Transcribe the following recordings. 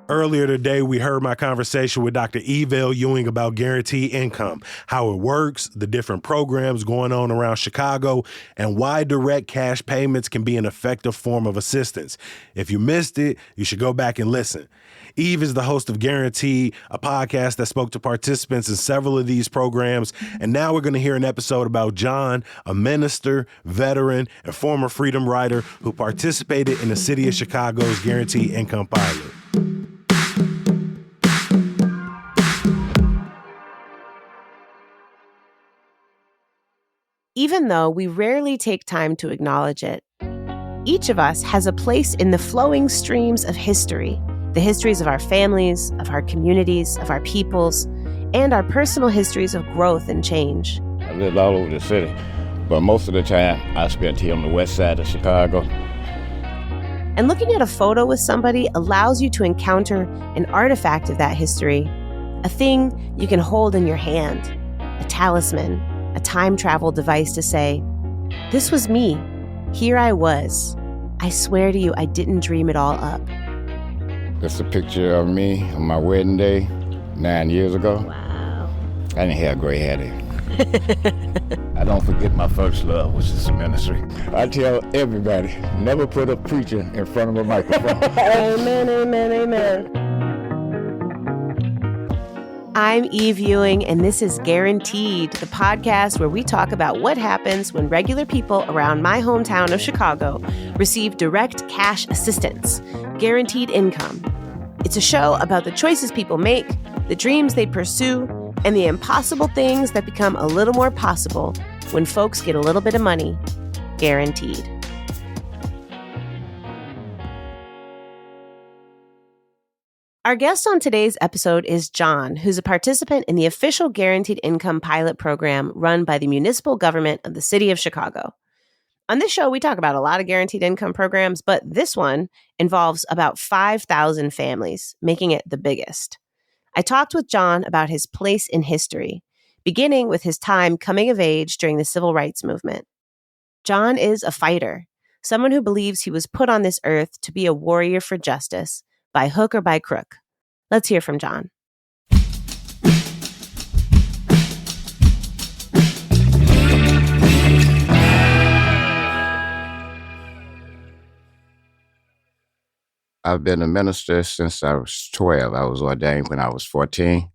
Earlier today, we heard my conversation with Dr. Evell Ewing about guaranteed income, how it works, the different programs going on around Chicago, and why direct cash payments can be an effective form of assistance. If you missed it, you should go back and listen. Eve is the host of Guaranteed, a podcast that spoke to participants in several of these programs. And now we're going to hear an episode about John, a minister, veteran, and former freedom rider who participated in the city of Chicago's Guaranteed Income pilot. Even though we rarely take time to acknowledge it, each of us has a place in the flowing streams of history, the histories of our families, of our communities, of our peoples, and our personal histories of growth and change. I lived all over the city, but most of the time I spent here on the west side of Chicago. And looking at a photo with somebody allows you to encounter an artifact of that history, a thing you can hold in your hand, a talisman, a time travel device to say, this was me. Here I was. I swear to you, I didn't dream it all up. That's a picture of me on my wedding day 9 years ago. Wow. I didn't have gray hair then. I don't forget my first love, which is the ministry. I tell everybody, never put a preacher in front of a microphone. Amen, amen, amen. I'm Eve Ewing, and this is Guaranteed, the podcast where we talk about what happens when regular people around my hometown of Chicago receive direct cash assistance, guaranteed income. It's a show about the choices people make, the dreams they pursue, and the impossible things that become a little more possible when folks get a little bit of money, guaranteed. Our guest on today's episode is John, who's a participant in the official Guaranteed Income pilot program run by the municipal government of the city of Chicago. On this show, we talk about a lot of guaranteed income programs, but this one involves about 5,000 families, making it the biggest. I talked with John about his place in history, beginning with his time coming of age during the civil rights movement. John is a fighter, someone who believes he was put on this earth to be a warrior for justice, by hook or by crook. Let's hear from John. I've been a minister since I was 12. I was ordained when I was 14.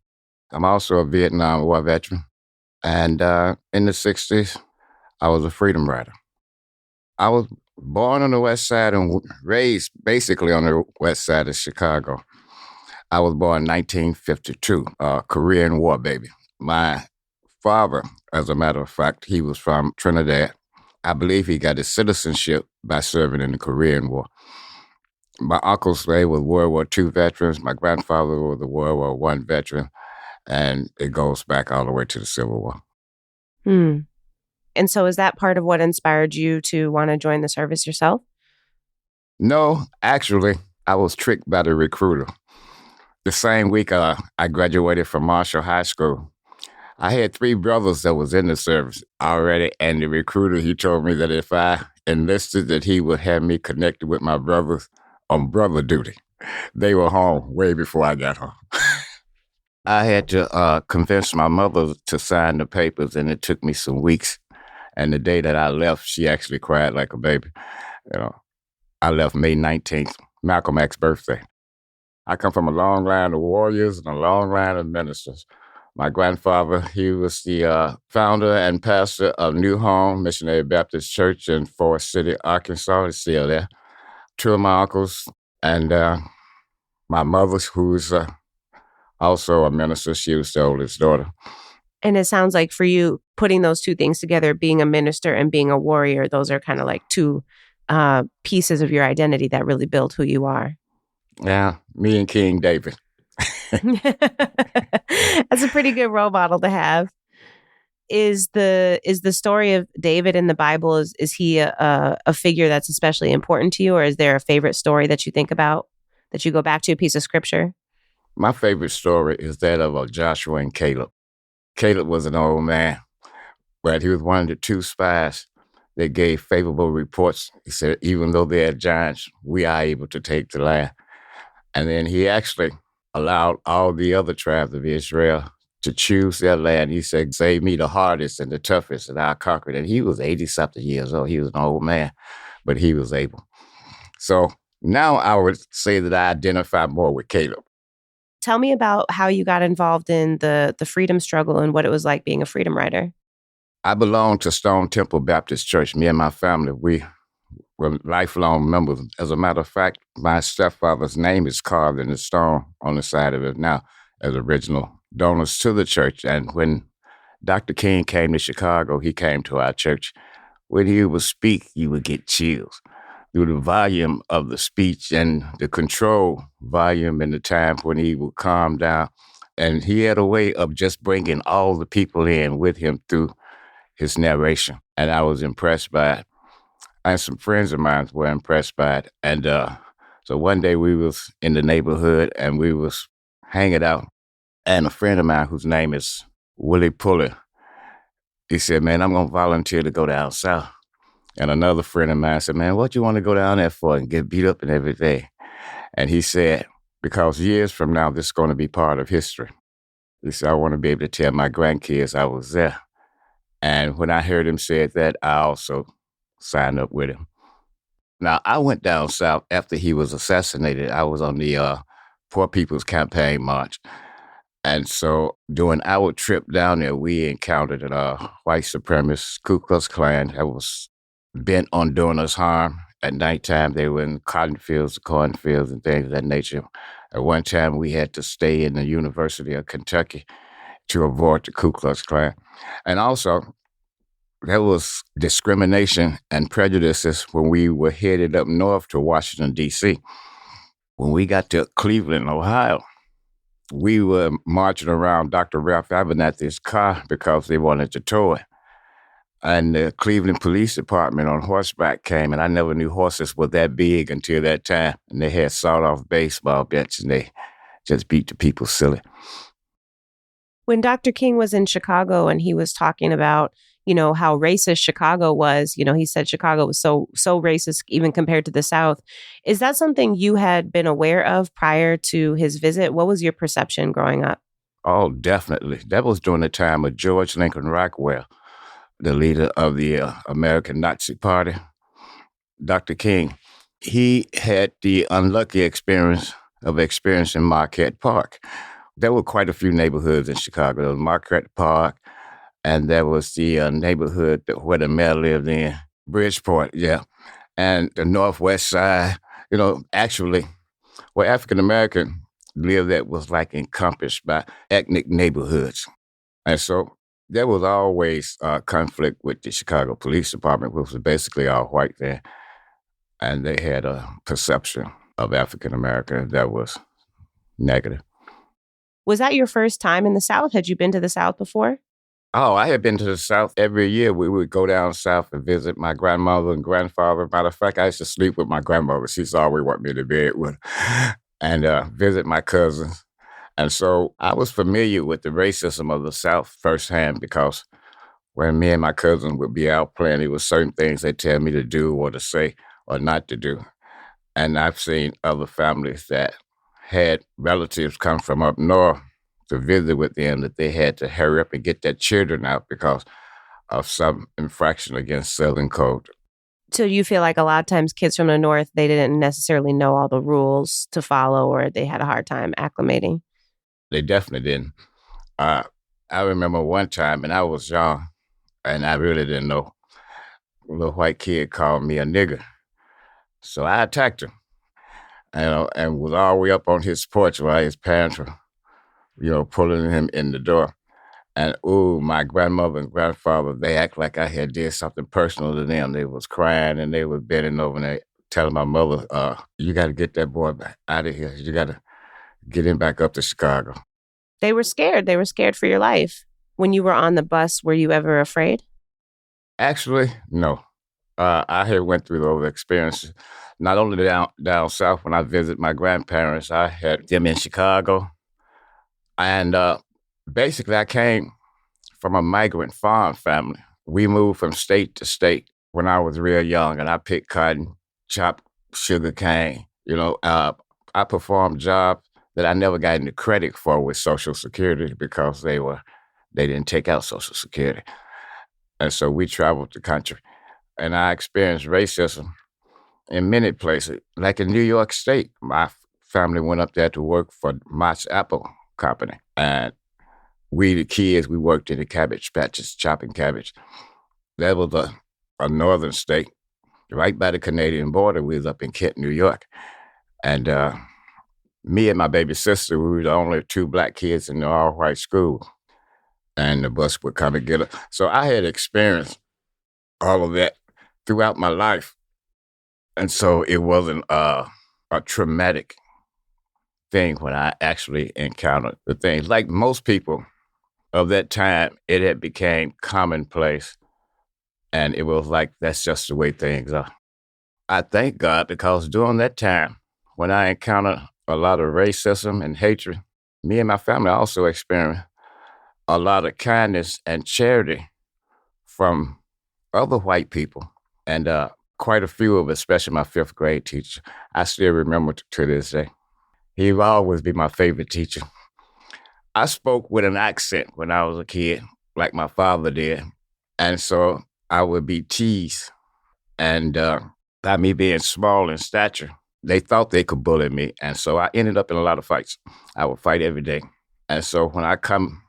I'm also a Vietnam War veteran. And in the 60s, I was a freedom rider. I was born on the west side and raised basically on the west side of Chicago. I was born in 1952, a Korean War baby. My father, as a matter of fact, he was from Trinidad. I believe he got his citizenship by serving in the Korean War. My uncles, they were World War II veterans. My grandfather was a World War I veteran. And it goes back all the way to the Civil War. And so is that part of what inspired you to want to join the service yourself? No, actually, I was tricked by the recruiter. The same week I graduated from Marshall High School, I had 3 brothers that was in the service already, and the recruiter, he told me that if I enlisted, that he would have me connected with my brothers on brother duty. They were home way before I got home. I had to convince my mother to sign the papers, and it took me some weeks. And the day that I left, she actually cried like a baby. You know, I left May 19th, Malcolm X's birthday. I come from a long line of warriors and a long line of ministers. My grandfather, he was the founder and pastor of New Home Missionary Baptist Church in Forest City, Arkansas. He's still there. 2 of my uncles and my mother, who's also a minister. She was the oldest daughter. And it sounds like for you, putting those 2 things together, being a minister and being a warrior, those are kind of like 2 pieces of your identity that really build who you are. Yeah, me and King David. That's a pretty good role model to have. Is the story of David in the Bible, is he a figure that's especially important to you, or is there a favorite story that you think about, that you go back to, a piece of scripture? My favorite story is that of Joshua and Caleb. Caleb was an old man, but he was one of the 2 spies that gave favorable reports. He said, even though they are giants, we are able to take the land. And then he actually allowed all the other tribes of Israel to choose their land. He said, save me the hardest and the toughest, and I'll conquer it. And he was 80-something years old. He was an old man, but he was able. So now I would say that I identify more with Caleb. Tell me about how you got involved in the freedom struggle and what it was like being a freedom rider. I belong to Stone Temple Baptist Church. Me and my family, we were lifelong members. As a matter of fact, my stepfather's name is carved in the stone on the side of it now as original donors to the church. And when Dr. King came to Chicago, he came to our church. When he would speak, you would get chills through the volume of the speech and the control volume and the time when he would calm down. And he had a way of just bringing all the people in with him through his narration. And I was impressed by it. And some friends of mine were impressed by it. And so one day we was in the neighborhood and we was hanging out. And a friend of mine whose name is Willie Puller, he said, man, I'm going to volunteer to go down south. And another friend of mine said, man, what you want to go down there for and get beat up and everything? And he said, because years from now, this is going to be part of history. He said, I want to be able to tell my grandkids I was there. And when I heard him say that, I also signed up with him. Now, I went down south after he was assassinated. I was on the Poor People's Campaign March. And so during our trip down there, we encountered a white supremacist Ku Klux Klan that was bent on doing us harm. At nighttime, they were in cotton fields, cornfields, and things of that nature. At one time, we had to stay in the University of Kentucky to avoid the Ku Klux Klan. And also, there was discrimination and prejudices when we were headed up north to Washington, D.C. When we got to Cleveland, Ohio, we were marching around Dr. Ralph Abernathy's car because they wanted to tow it. And the Cleveland Police Department on horseback came, and I never knew horses were that big until that time. And they had sawed-off baseball bats, and they just beat the people silly. When Dr. King was in Chicago and he was talking about, how racist Chicago was, he said Chicago was so racist even compared to the South. Is that something you had been aware of prior to his visit? What was your perception growing up? Oh, definitely. That was during the time of George Lincoln Rockwell, the leader of the American Nazi Party. Dr. King, he had the unlucky experience of experiencing Marquette Park. There were quite a few neighborhoods in Chicago. There was Marquette Park, and there was the neighborhood where the mayor lived in, Bridgeport, yeah. And the Northwest Side, actually, where African-American lived that was like encompassed by ethnic neighborhoods. And so there was always conflict with the Chicago Police Department, which was basically all white there. And they had a perception of African-American that was negative. Was that your first time in the South? Had you been to the South before? Oh, I had been to the South every year. We would go down south and visit my grandmother and grandfather. Matter of fact, I used to sleep with my grandmother. She's always wanted me to bed with her. And visit my cousins. And so I was familiar with the racism of the South firsthand because when me and my cousin would be out playing, there were certain things they'd tell me to do or to say or not to do. And I've seen other families that had relatives come from up north to visit with them that they had to hurry up and get their children out because of some infraction against Southern code. So you feel like a lot of times kids from the North, they didn't necessarily know all the rules to follow or they had a hard time acclimating? They definitely didn't. I remember one time, and I was young, and I really didn't know. A little white kid called me a nigger. So I attacked him, and was all the way up on his porch while his parents were, pulling him in the door. And, my grandmother and grandfather, they act like I had did something personal to them. They was crying, and they was bending over, and they telling my mother, you got to get that boy back out of here. You got to get him back up to Chicago. They were scared. They were scared for your life. When you were on the bus, were you ever afraid? Actually, no. I had went through those experiences. Not only down south when I visited my grandparents, I had them in Chicago. And basically, I came from a migrant farm family. We moved from state to state when I was real young, and I picked cotton, chopped sugar cane, I performed jobs that I never got any credit for with Social Security because they didn't take out Social Security. And so we traveled the country. And I experienced racism in many places. Like in New York State, my family went up there to work for Mott's Apple Company. And we, the kids, we worked in the cabbage patches, chopping cabbage. That was a northern state, right by the Canadian border. We was up in Kent, New York. And me and my baby sister, we were the only two black kids in the all-white school. And the bus would come and get us. So I had experienced all of that throughout my life. And so it wasn't a traumatic thing when I actually encountered the things. Like most people of that time, it had became commonplace. And it was like, that's just the way things are. I thank God because during that time, when I encountered a lot of racism and hatred, me and my family also experienced a lot of kindness and charity from other white people. And quite a few of us, especially my fifth grade teacher, I still remember to this day. He will always be my favorite teacher. I spoke with an accent when I was a kid, like my father did. And so I would be teased. And by me being small in stature, they thought they could bully me. And so I ended up in a lot of fights. I would fight every day. And so when I come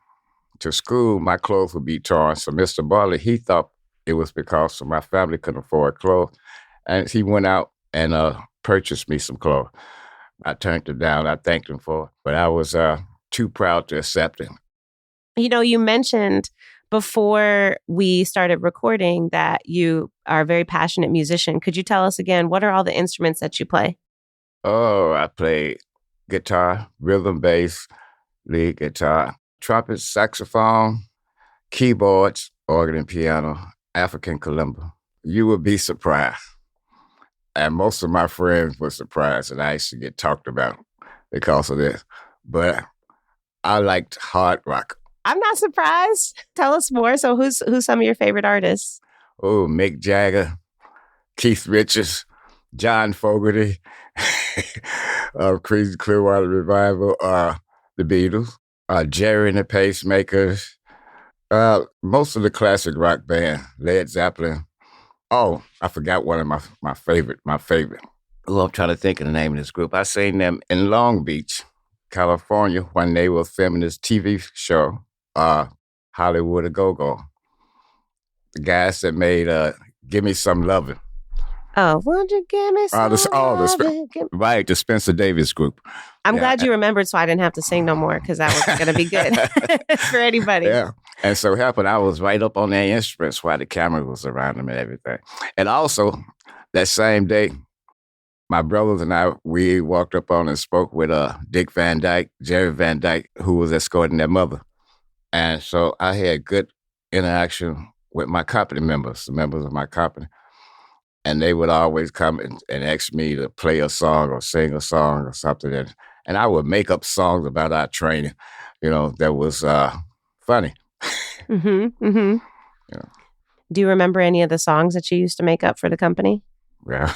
to school, my clothes would be torn. So Mr. Barley, he thought it was because my family couldn't afford clothes. And he went out and purchased me some clothes. I turned him down. I thanked him for it. But I was too proud to accept it. You know, you mentioned before we started recording that you are a very passionate musician. Could you tell us again, what are all the instruments that you play? Oh, I play guitar, rhythm, bass, lead guitar, trumpet, saxophone, keyboards, organ and piano, African kalimba. You would be surprised. And most of my friends were surprised that I used to get talked about because of this. But I liked hard rock. I'm not surprised. Tell us more. So who's some of your favorite artists? Oh, Mick Jagger, Keith Richards, John Fogerty, Creedence Clearwater Revival, the Beatles, Jerry and the Pacemakers, most of the classic rock band, Led Zeppelin. Oh, I forgot one of my favorite. Oh, I'm trying to think of the name of this group. I seen them in Long Beach, California, when they were filming this TV show, Hollywood A Go-Go. The guys that made Give Me Some Lovin'. Oh, won't you give me some lovin'? Right, the Spencer Davis group. I'm glad you remembered so I didn't have to sing no more because that was going to be good for anybody. Yeah. And so it happened, I was right up on their instruments while the camera was around them and everything. And also, that same day, my brothers and I, we walked up on and spoke with Dick Van Dyke, Jerry Van Dyke, who was escorting their mother. And so I had good interaction with my company members, the members of my company. And they would always come and ask me to play a song or sing a song or something. And I would make up songs about our training, that was funny. Mm-hmm, mm-hmm. Yeah. Do you remember any of the songs that you used to make up for the company? Yeah.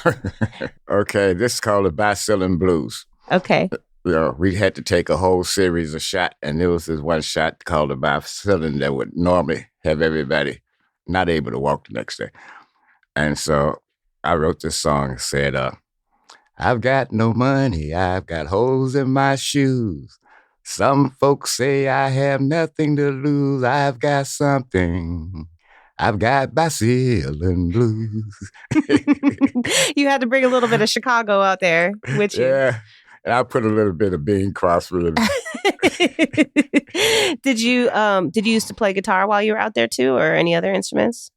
Okay, this is called the Bacillin Blues. Okay. We had to take a whole series of shots, and there was this one shot called the Bacillin that would normally have everybody not able to walk the next day. And so I wrote this song and said, I've got no money, I've got holes in my shoes. Some folks say I have nothing to lose, I've got something. I've got Bacillin Blues. You had to bring a little bit of Chicago out there with you. Yeah, and I put a little bit of Bing Crosby in it. Did you used to play guitar while you were out there too, or any other instruments?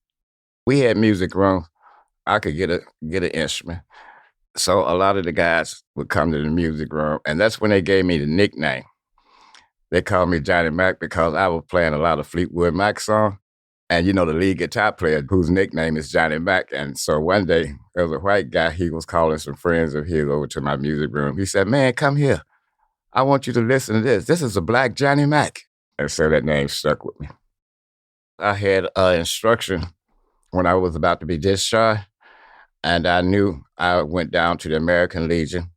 We had music rooms. I could get an instrument. So a lot of the guys would come to the music room, and that's when they gave me the nickname. They called me Johnny Mac because I was playing a lot of Fleetwood Mac songs. And the lead guitar player whose nickname is Johnny Mac. And so one day, there was a white guy, he was calling some friends of his over to my music room. He said, man, come here. I want you to listen to this. This is a black Johnny Mac. And so that name stuck with me. I had instruction when I was about to be discharged. And I knew I went down to the American Legion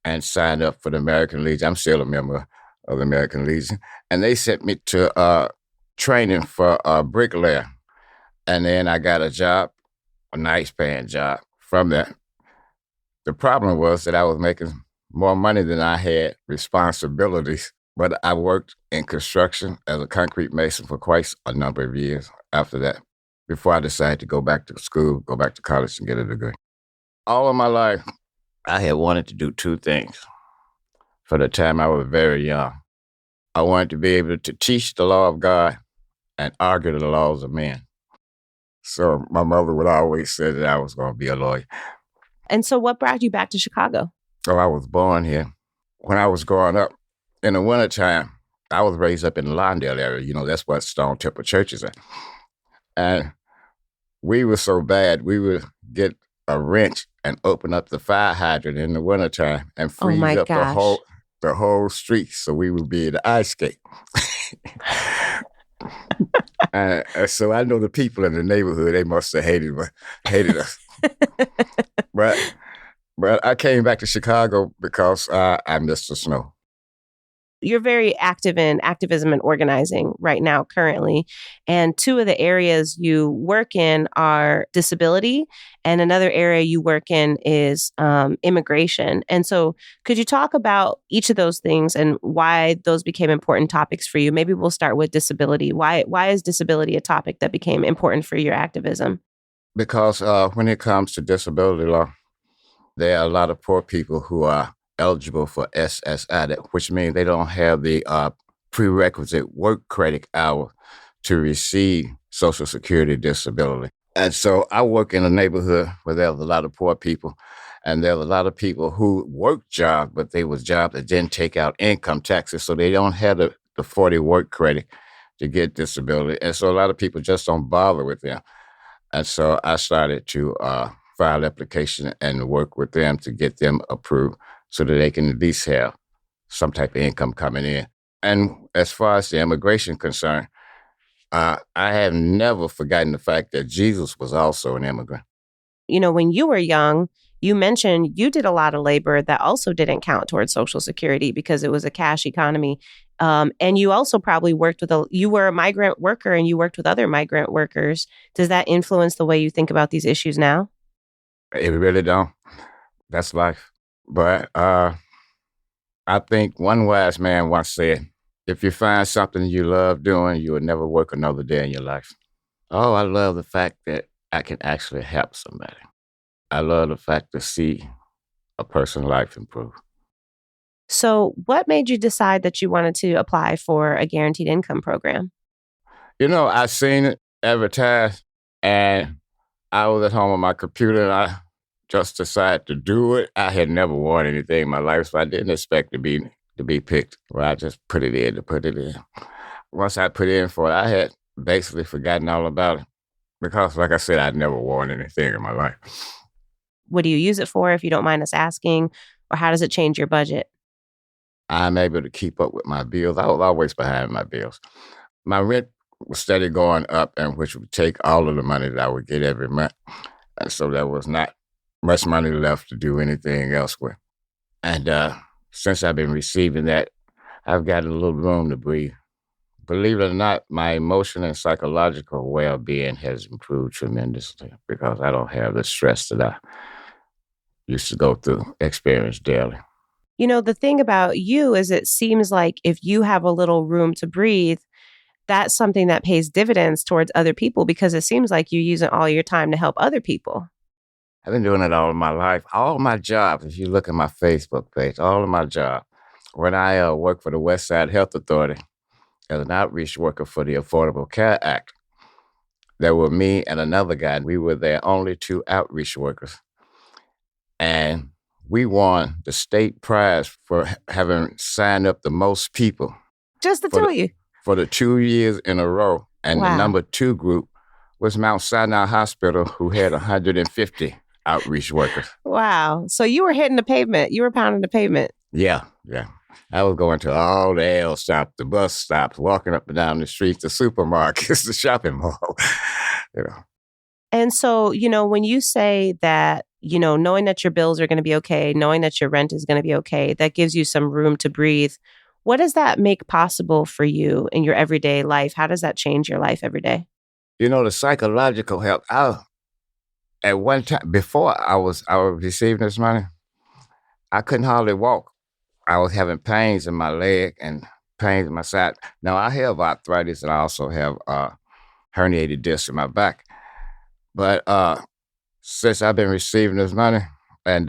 and signed up for the American Legion. I'm still a member of the American Legion. And they sent me to training for a bricklayer. And then I got a job, a nice paying job from that. The problem was that I was making more money than I had responsibilities. But I worked in construction as a concrete mason for quite a number of years after that, before I decided to go back to school, go back to college and get a degree. All of my life, I had wanted to do two things. For the time I was very young, I wanted to be able to teach the law of God and argue the laws of men. So my mother would always say that I was going to be a lawyer. And so what brought you back to Chicago? So I was born here. When I was growing up, in the wintertime, I was raised up in the Lawndale area. You know, that's what Stone Temple Church is at. And we were so bad, we would get a wrench and open up the fire hydrant in the wintertime and freeze up the whole street so we would be able to ice skate. And so I know the people in the neighborhood, they must have hated us. But I came back to Chicago because I missed the snow. You're very active in activism and organizing right now, currently. And two of the areas you work in are disability, and another area you work in is immigration. And so could you talk about each of those things and why those became important topics for you? Maybe we'll start with disability. Why is disability a topic that became important for your activism? Because when it comes to disability law, there are a lot of poor people who are eligible for SSI, which means they don't have the prerequisite work credit hour to receive Social Security disability. And so I work in a neighborhood where there's a lot of poor people, and there's a lot of people who work jobs, but they was jobs that didn't take out income taxes, so they don't have the 40 work credit to get disability. And so a lot of people just don't bother with them. And so I started to file application and work with them to get them approved, so that they can at least have some type of income coming in. And as far as the immigration concern, I have never forgotten the fact that Jesus was also an immigrant. You know, when you were young, you mentioned you did a lot of labor that also didn't count towards Social Security because it was a cash economy. And you also probably you were a migrant worker and you worked with other migrant workers. Does that influence the way you think about these issues now? It really don't. That's life. But I think one wise man once said, if you find something you love doing, you will never work another day in your life. Oh, I love the fact that I can actually help somebody. I love the fact to see a person's life improve. So what made you decide that you wanted to apply for a guaranteed income program? You know, I seen it advertised, and I was at home on my computer, and I just decided to do it. I had never won anything in my life, so I didn't expect to be picked. Well, I just put it in to put it in. Once I put in for it, I had basically forgotten all about it because, like I said, I'd never won anything in my life. What do you use it for, if you don't mind us asking? Or how does it change your budget? I'm able to keep up with my bills. I was always behind my bills. My rent was steady going up, and which would take all of the money that I would get every month. And so there was not much money left to do anything else with. And since I've been receiving that, I've got a little room to breathe. Believe it or not, my emotional and psychological well-being has improved tremendously because I don't have the stress that I used to go through, experience daily. You know, the thing about you is it seems like if you have a little room to breathe, that's something that pays dividends towards other people because it seems like you're using all your time to help other people. I've been doing it all my life. All my jobs, if you look at my Facebook page, all of my jobs. When I worked for the West Side Health Authority as an outreach worker for the Affordable Care Act, there were me and another guy. We were their only two outreach workers. And we won the state prize for having signed up the most people. Just to tell you. For the 2 years in a row. And Wow. The number 2 group was Mount Sinai Hospital, who had 150 outreach workers. Wow. So you were hitting the pavement. You were pounding the pavement. Yeah. I was going to all the L stops, the bus stops, walking up and down the streets, the supermarkets, the shopping mall. You know. And so, when you say that, knowing that your bills are going to be okay, knowing that your rent is going to be okay, that gives you some room to breathe. What does that make possible for you in your everyday life? How does that change your life every day? The psychological help. At one time, before I was receiving this money, I couldn't hardly walk. I was having pains in my leg and pains in my side. Now, I have arthritis and I also have herniated discs in my back. But since I've been receiving this money and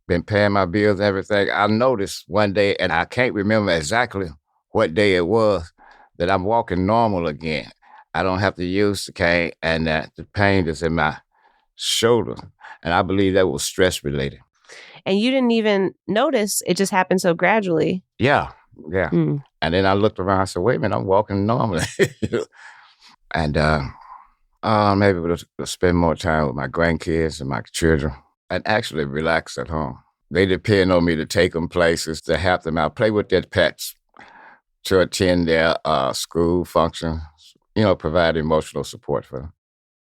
been paying my bills and everything, I noticed one day, and I can't remember exactly what day it was, that I'm walking normal again. I don't have to use the cane, and that the pain is in my shoulder. And I believe that was stress related. And you didn't even notice, it just happened so gradually. Yeah. Mm. And then I looked around and said, wait a minute, I'm walking normally. And maybe we'll spend more time with my grandkids and my children and actually relax at home. They depend on me to take them places, to help them out, play with their pets, to attend their school functions, provide emotional support for them.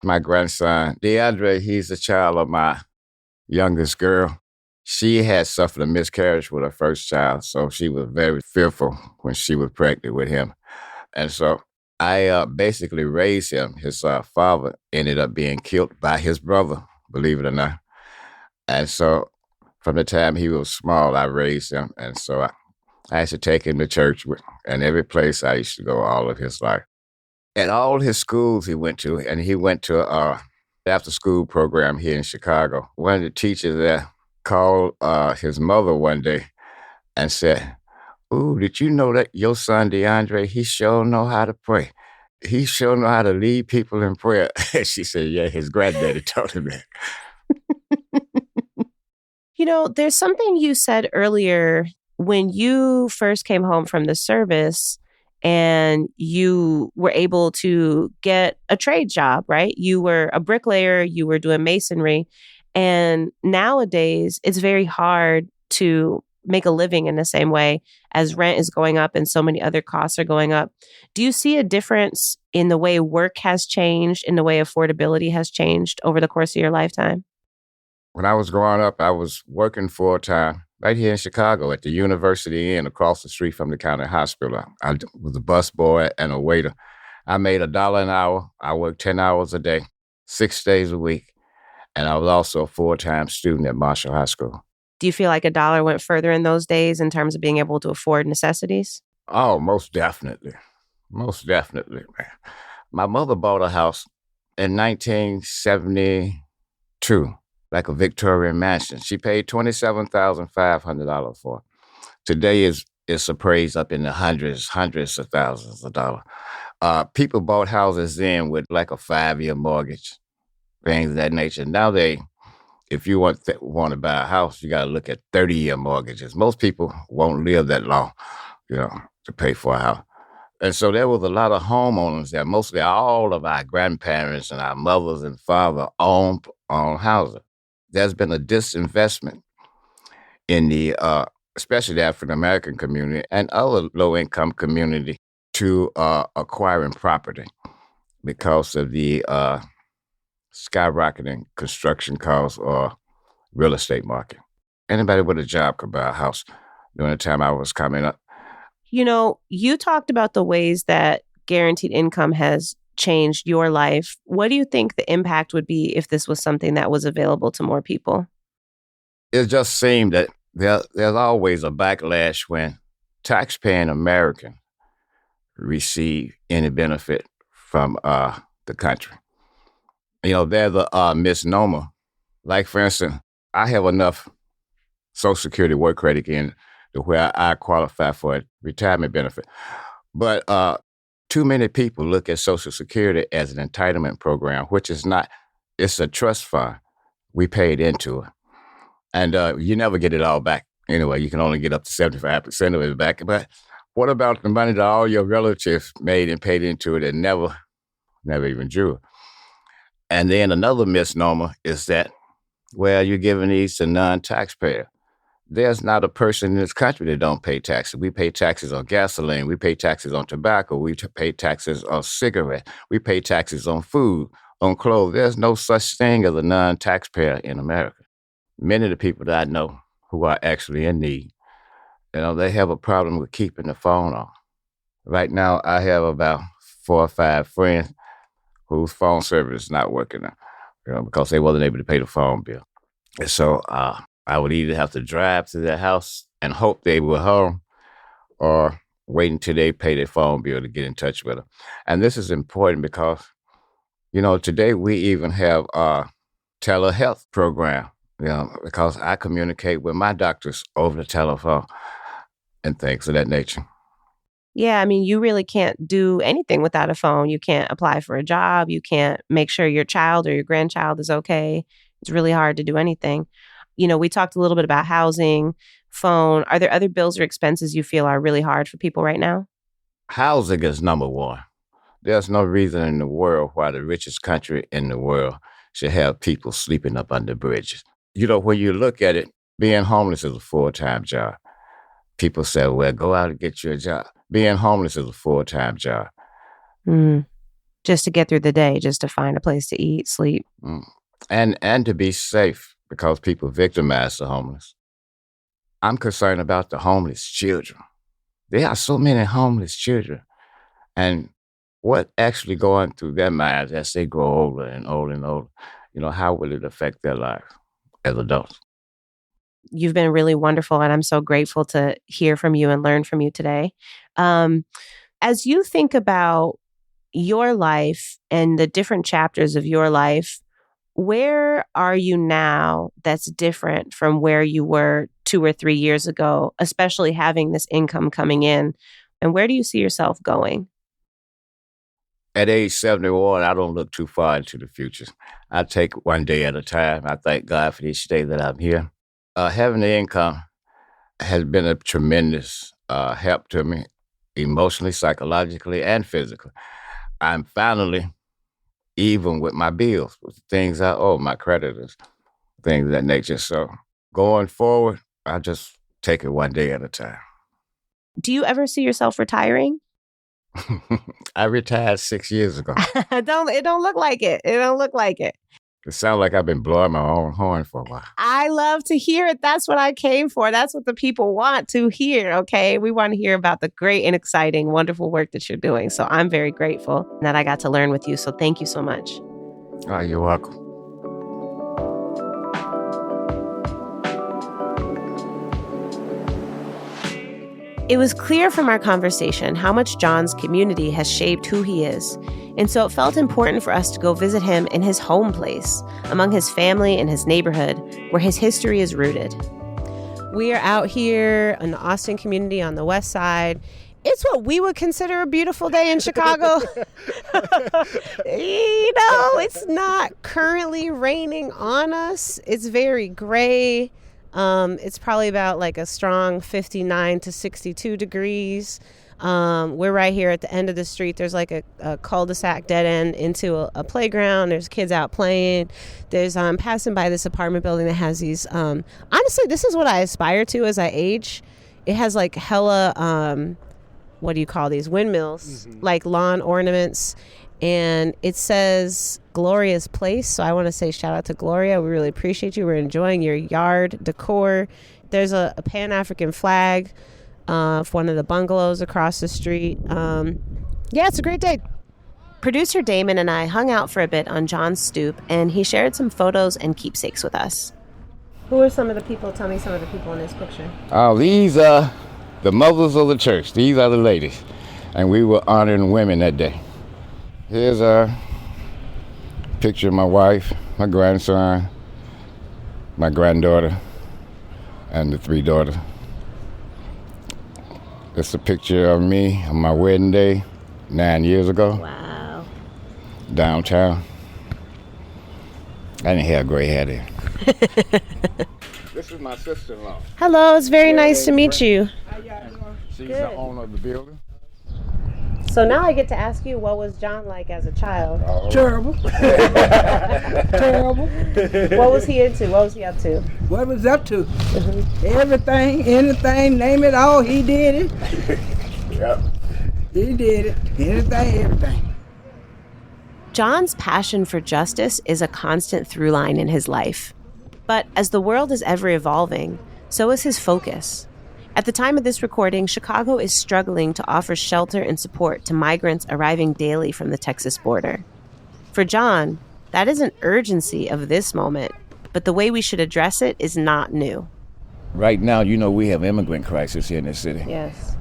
My grandson, DeAndre, he's a child of my youngest girl. She had suffered a miscarriage with her first child, so she was very fearful when she was pregnant with him. And so I basically raised him. His father ended up being killed by his brother, believe it or not. And so from the time he was small, I raised him. And so I used to take him to church, and every place I used to go all of his life. At all his schools he went to, and he went to after-school program here in Chicago. One of the teachers there called his mother one day and said, "Ooh, did you know that your son, DeAndre, he sure know how to pray. He sure know how to lead people in prayer." She said, yeah, his granddaddy taught him that. There's something you said earlier when you first came home from the service and you were able to get a trade job, right? You were a bricklayer, you were doing masonry. And nowadays, it's very hard to make a living in the same way as rent is going up and so many other costs are going up. Do you see a difference in the way work has changed, in the way affordability has changed over the course of your lifetime? When I was growing up, I was working full-time right here in Chicago at the University Inn across the street from the county hospital. I was a busboy and a waiter. I made $1 an hour. I worked 10 hours a day, 6 days a week. And I was also a full-time student at Marshall High School. Do you feel like $1 went further in those days in terms of being able to afford necessities? Oh, most definitely. Most definitely, man. My mother bought a house in 1972, like a Victorian mansion. She paid $27,500 for it. Today it's appraised up in the hundreds of thousands of dollars. People bought houses then with like a 5-year mortgage, things of that nature. Now if you want to buy a house, you got to look at 30-year mortgages. Most people won't live that long, to pay for a house. And so there was a lot of homeowners there. Mostly all of our grandparents and our mothers and father owned houses. There's been a disinvestment in the, especially the African-American community and other low-income community to acquiring property because of the skyrocketing construction costs or real estate market. Anybody with a job could buy a house during the time I was coming up. You talked about the ways that guaranteed income has changed your life. What do you think the impact would be if this was something that was available to more people? It just seemed that there's always a backlash when taxpaying Americans receive any benefit from the country. There's a misnomer. Like, for instance, I have enough Social Security work credit in to where I qualify for a retirement benefit. But too many people look at Social Security as an entitlement program, which is not. It's a trust fund. We paid into it. And you never get it all back. Anyway, you can only get up to 75% of it back. But what about the money that all your relatives made and paid into it and never even drew? And then another misnomer is that, you're giving these to non-taxpayers. There's not a person in this country that don't pay taxes. We pay taxes on gasoline. We pay taxes on tobacco. We pay taxes on cigarettes. We pay taxes on food, on clothes. There's no such thing as a non-taxpayer in America. Many of the people that I know who are actually in need, they have a problem with keeping the phone on. Right now, I have about 4 or 5 friends whose phone service is not working now, because they wasn't able to pay the phone bill. And so I would either have to drive to their house and hope they were home, or wait until they pay their phone bill to get in touch with them. And this is important because, today we even have a telehealth program, because I communicate with my doctors over the telephone and things of that nature. Yeah, I mean, you really can't do anything without a phone. You can't apply for a job. You can't make sure your child or your grandchild is okay. It's really hard to do anything. We talked a little bit about housing, phone. Are there other bills or expenses you feel are really hard for people right now? Housing is number one. There's no reason in the world why the richest country in the world should have people sleeping up under bridges. When you look at it, being homeless is a full-time job. People say, well, go out and get you a job. Being homeless is a full-time job. Just to get through the day, just to find a place to eat, sleep. And to be safe, because people victimize the homeless. I'm concerned about the homeless children. There are so many homeless children. And what actually going through their minds as they grow older and older and older, how will it affect their lives as adults? You've been really wonderful, and I'm so grateful to hear from you and learn from you today. As you think about your life and the different chapters of your life, where are you now that's different from where you were 2 or 3 years ago, especially having this income coming in? And where do you see yourself going? At age 71, I don't look too far into the future. I take one day at a time. I thank God for each day that I'm here. Having the income has been a tremendous help to me, emotionally, psychologically, and physically. I'm finally even with my bills, with the things I owe, my creditors, things of that nature. So going forward, I just take it one day at a time. Do you ever see yourself retiring? I retired 6 years ago. It don't look like it. It don't look like it. It sounds like I've been blowing my own horn for a while. I love to hear it. That's what I came for. That's what the people want to hear, okay? We want to hear about the great and exciting, wonderful work that you're doing. So I'm very grateful that I got to learn with you. So thank you so much. Oh, you're welcome. It was clear from our conversation how much John's community has shaped who he is. And so it felt important for us to go visit him in his home place, among his family and his neighborhood, where his history is rooted. We are out here in the Austin community on the west side. It's what we would consider a beautiful day in Chicago. It's not currently raining on us. It's very gray. It's probably about like a strong 59 to 62 degrees. We're right here at the end of the street. There's like a cul-de-sac dead end into a playground. There's kids out playing. There's passing by this apartment building that has these honestly, this is what I aspire to as I age. It has like hella what do you call these, windmills, like lawn ornaments, and it says Gloria's Place. So I want to say shout out to Gloria. We really appreciate you. We're enjoying your yard decor. There's a Pan-African flag of one of the bungalows across the street. It's a great day. Producer Damon and I hung out for a bit on John's stoop, and he shared some photos and keepsakes with us. Who are some of the people? Tell me some of the people in this picture. These are the mothers of the church. These are the ladies. And we were honoring women that day. Here's a picture of my wife, my grandson, my granddaughter, and the 3 daughters. It's a picture of me on my wedding day 9 years ago. Wow. Downtown. I didn't have gray hair then. This is my sister-in-law. Hello, it's very nice to meet you. She's the owner of the building. So now I get to ask you, what was John like as a child? Terrible. Terrible. What was he into? What was he up to? What was up to? Everything, anything, name it all, he did it. Yep. He did it. Anything, everything. John's passion for justice is a constant through line in his life. But as the world is ever evolving, so is his focus. At the time of this recording, Chicago is struggling to offer shelter and support to migrants arriving daily from the Texas border. For John, that is an urgency of this moment, but the way we should address it is not new. Right now, we have immigrant crisis here in the city. Yes.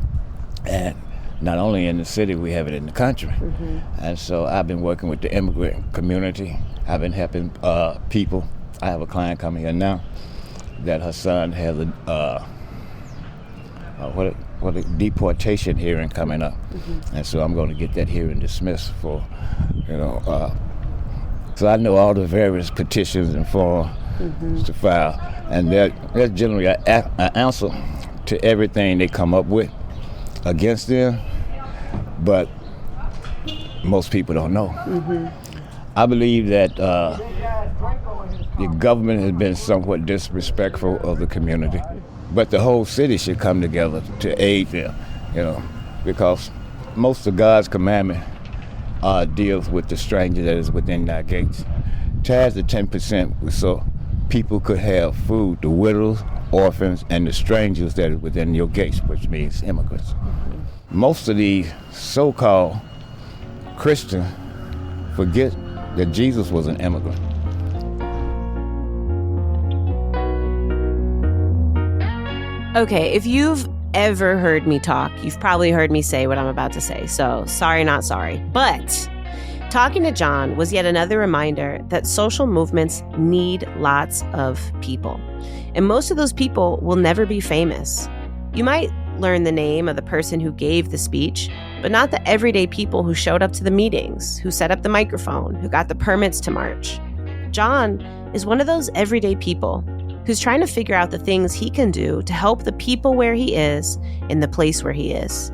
And not only in the city, we have it in the country. Mm-hmm. And so I've been working with the immigrant community. I've been helping people. I have a client coming here now that her son has a deportation hearing coming up. Mm-hmm. And so I'm going to get that hearing dismissed for, so I know all the various petitions and forms to file. And that's generally an answer to everything they come up with against them, but most people don't know. Mm-hmm. I believe that the government has been somewhat disrespectful of the community, but the whole city should come together to aid them, because most of God's commandment deals with the stranger that is within our gates. Charge the 10% so people could have food, the widows, orphans, and the strangers that are within your gates, which means immigrants. Mm-hmm. Most of these so-called Christians forget that Jesus was an immigrant. Okay, if you've ever heard me talk, you've probably heard me say what I'm about to say, so sorry, not sorry. But talking to John was yet another reminder that social movements need lots of people. And most of those people will never be famous. You might learn the name of the person who gave the speech, but not the everyday people who showed up to the meetings, who set up the microphone, who got the permits to march. John is one of those everyday people who's trying to figure out the things he can do to help the people where he is in the place where he is.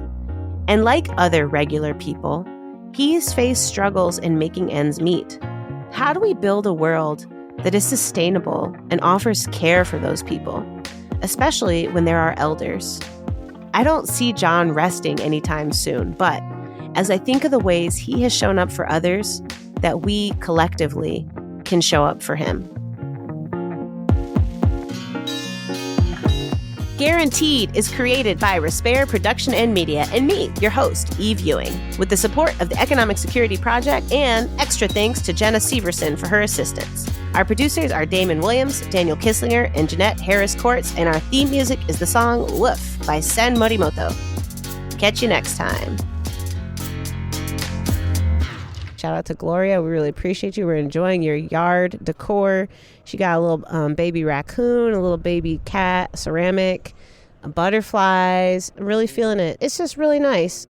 And like other regular people, he's faced struggles in making ends meet. How do we build a world that is sustainable and offers care for those people, especially when there are elders? I don't see John resting anytime soon, but as I think of the ways he has shown up for others, that we collectively can show up for him. Guaranteed is created by Respair Production and Media and me, your host, Eve Ewing, with the support of the Economic Security Project and extra thanks to Jenna Severson for her assistance. Our producers are Damon Williams, Daniel Kisslinger, and Jeanette Harris-Courts, and our theme music is the song Woof by Sen Morimoto. Catch you next time. Shout out to Gloria. We really appreciate you. We're enjoying your yard decor. She got a little baby raccoon, a little baby cat, ceramic, butterflies. I'm really feeling it. It's just really nice.